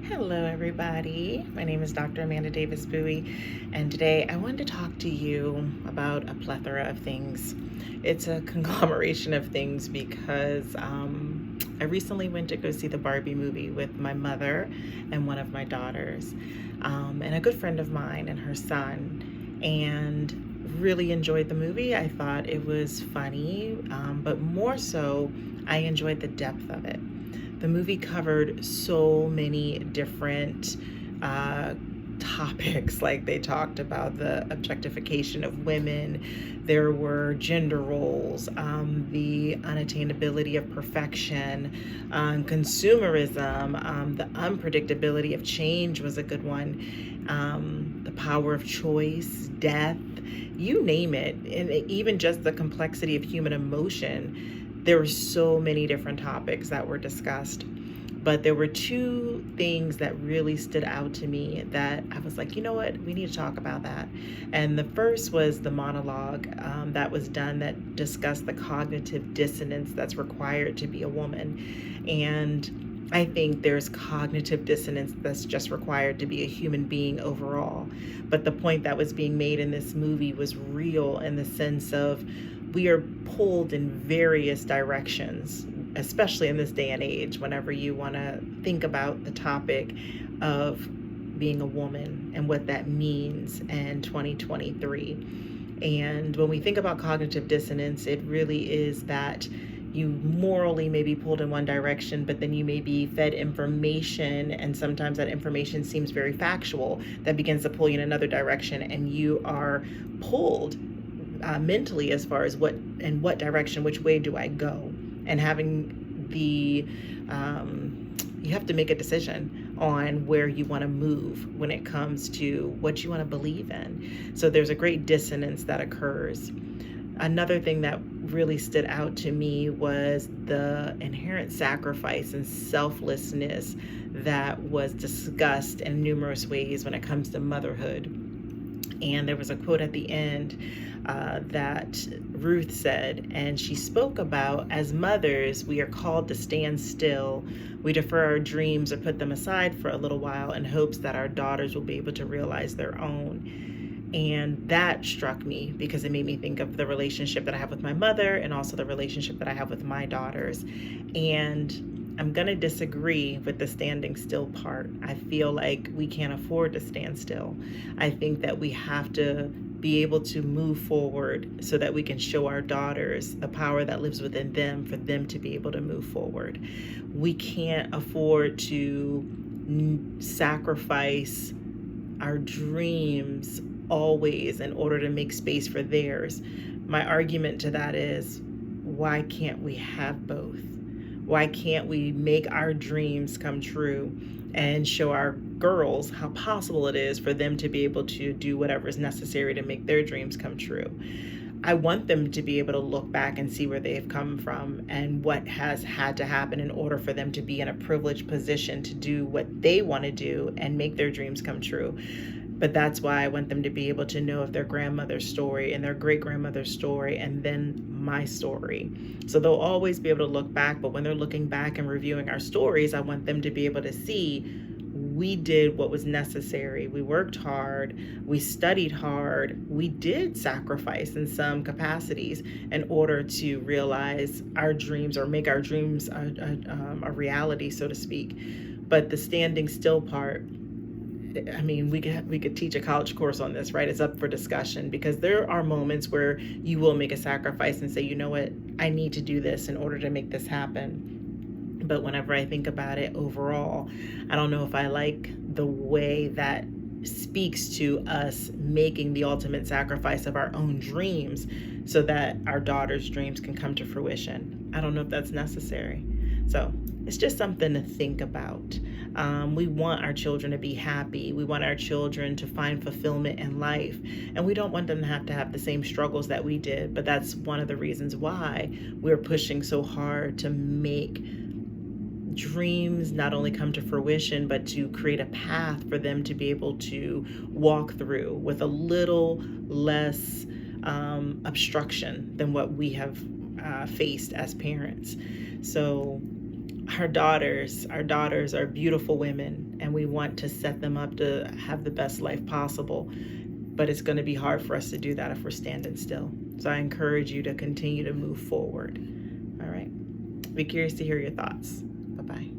Hello, everybody. My name is Dr. Amanda Davis Bowie, and today I wanted to talk to you about a plethora of things. It's a conglomeration of things because I recently went to go see the Barbie movie with my mother and one of my daughters, and a good friend of mine and her son, and really enjoyed the movie. I thought it was funny, but more so, I enjoyed the depth of it. The movie covered so many different topics. Like, they talked about the objectification of women, there were gender roles, the unattainability of perfection, consumerism, the unpredictability of change was a good one, the power of choice, death, you name it, and even just the complexity of human emotion. There were so many different topics that were discussed, but there were two things that really stood out to me that I was like, you know what, we need to talk about that. And the first was the monologue that was done that discussed the cognitive dissonance that's required to be a woman. And I think there's cognitive dissonance that's just required to be a human being overall. But the point that was being made in this movie was real, in the sense of we are pulled in various directions, especially in this day and age, whenever you want to think about the topic of being a woman and what that means in 2023. And when we think about cognitive dissonance, it really is that you morally may be pulled in one direction, but then you may be fed information, and sometimes that information seems very factual, that begins to pull you in another direction, and you are pulled mentally as far as what direction, which way do I go? And having you have to make a decision on where you want to move when it comes to what you want to believe in. So there's a great dissonance that occurs. Another thing that really stood out to me was the inherent sacrifice and selflessness that was discussed in numerous ways when it comes to motherhood. And there was a quote at the end that Ruth said, and she spoke about, as mothers, we are called to stand still. We defer our dreams or put them aside for a little while in hopes that our daughters will be able to realize their own. And that struck me because it made me think of the relationship that I have with my mother and also the relationship that I have with my daughters. And I'm going to disagree with the standing still part. I feel like we can't afford to stand still. I think that we have to be able to move forward so that we can show our daughters the power that lives within them, for them to be able to move forward. We can't afford to sacrifice our dreams always in order to make space for theirs. My argument to that is, why can't we have both? Why can't we make our dreams come true and show our girls how possible it is for them to be able to do whatever is necessary to make their dreams come true? I want them to be able to look back and see where they've come from and what has had to happen in order for them to be in a privileged position to do what they want to do and make their dreams come true. But that's why I want them to be able to know of their grandmother's story and their great-grandmother's story and then my story. So they'll always be able to look back, but when they're looking back and reviewing our stories, I want them to be able to see we did what was necessary. We worked hard, we studied hard, we did sacrifice in some capacities in order to realize our dreams or make our dreams a reality, so to speak. But the standing still part, I mean, we could teach a college course on this, right? It's up for discussion, because there are moments where you will make a sacrifice and say, you know what, I need to do this in order to make this happen. But whenever I think about it overall, I don't know if I like the way that speaks to us making the ultimate sacrifice of our own dreams so that our daughters' dreams can come to fruition. I don't know if that's necessary. So it's just something to think about. We want our children to be happy. We want our children to find fulfillment in life. And we don't want them to have the same struggles that we did. But that's one of the reasons why we're pushing so hard to make dreams not only come to fruition, but to create a path for them to be able to walk through with a little less obstruction than what we have faced as parents. So our daughters are beautiful women, and we want to set them up to have the best life possible. But it's going to be hard for us to do that if we're standing still. So I encourage you to continue to move forward. All right. Be curious to hear your thoughts. Bye-bye.